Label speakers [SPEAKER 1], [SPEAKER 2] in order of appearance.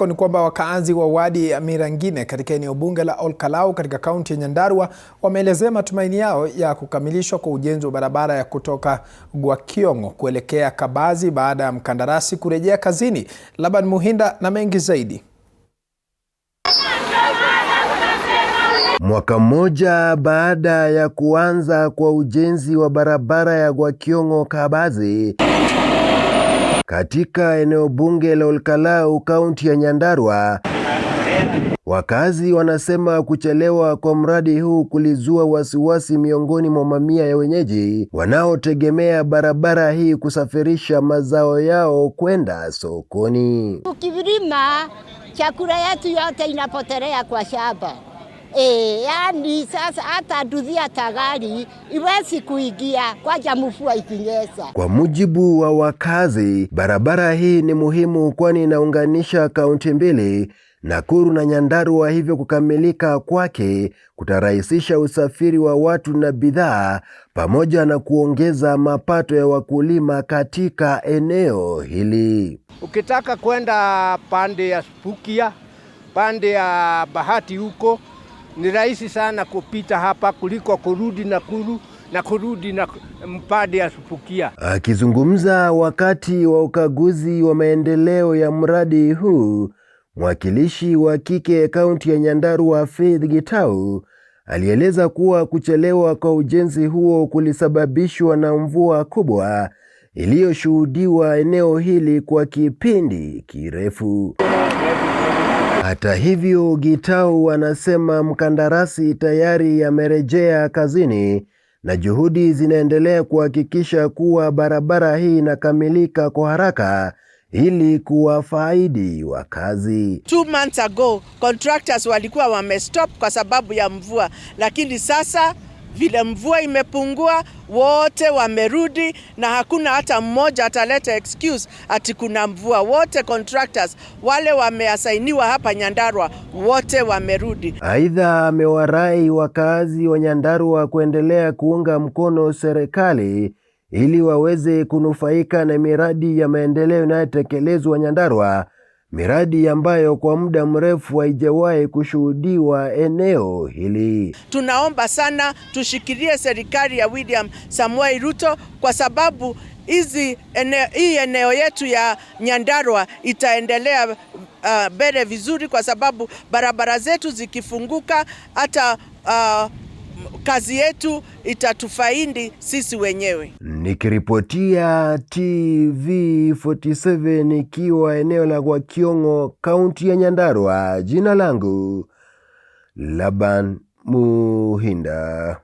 [SPEAKER 1] Ni kwamba wakaazi wa wadi ya Mirangine katika eneo bunge la Olkalau katika kaunti ya Nyandarua wameelezea matumaini yao ya kukamilishwa kwa ujenzi wa barabara ya kutoka Gwakiong'o kuelekea Kabazi baada ya mkandarasi kurejea kazini. Laban Muhinda na mengi zaidi.
[SPEAKER 2] Mwaka mmoja baada ya kuanza kwa ujenzi wa barabara ya Gwakiong'o Kabazi katika eneo bunge la Olkalau kaunti ya Nyandarua, wakazi wanasema kuchelewa kwa mradi huu kulizua wasiwasi miongoni mwa mamia ya wenyeji wanaotegemea barabara hii kusafirisha mazao yao kwenda sokoni.
[SPEAKER 3] Ukilima chakula yetu yote inapotelea kwa shamba. Yani sasa hata duthia tagari iwezi kuingia kwa mvua ikinyesha.
[SPEAKER 2] Kwa mujibu wa wakazi, barabara hii ni muhimu kwani inaunganisha kaunti mbili, Nakuru na Nyandarua, hivyo kukamilika kwake kutarahisisha usafiri wa watu na bidhaa pamoja na kuongeza mapato ya wakulima katika eneo hili.
[SPEAKER 4] Ukitaka kwenda pande ya Supukia, pande ya Bahati huko, ni rahisi sana kupita hapa kuliko kurudi Nakuru na kurudi na mpande ya Supukia.
[SPEAKER 2] Akizungumza wakati wa ukaguzi wa maendeleo ya mradi huu, mwakilishi wa kike kaunti ya Nyandarua Faith Gitau alieleza kuwa kuchelewa kwa ujenzi huo kulisababishwa na mvua kubwa iliyoshuhudiwa eneo hili kwa kipindi kirefu. Hata hivyo, Gitau anasema mkandarasi tayari amerejea kazini na juhudi zinaendelea kuhakikisha kuwa barabara hii inakamilika kwa haraka ili kuwafaidi wakazi.
[SPEAKER 5] 2 months ago, contractors walikuwa wamestop kwa sababu ya mvua, lakini sasa vile mvua imepungua, wote wamerudi na hakuna hata mmoja ataleta excuse ati kuna mvua. Wote contractors wale wameasainiwa hapa Nyandarua wote wamerudi.
[SPEAKER 2] Aidha, amewarai wakazi wa Nyandarua kuendelea kuunga mkono serikali ili waweze kunufaika na miradi ya maendeleo inayotekelezwa Nyandarua, miradi ambayo kwa muda mrefu haijawahi kushuhudiwa eneo hili.
[SPEAKER 5] Tunaomba sana tushikilie serikali ya William Samoei Ruto kwa sababu hii eneo yetu ya Nyandarua itaendelea mbele vizuri, kwa sababu barabara zetu zikifunguka hata kazi yetu itatufaidi sisi wenyewe.
[SPEAKER 2] Nikiripotia TV47 nikiwa eneo la Gwakiong'o, kaunti ya Nyandarua, jina langu Laban Muhinda.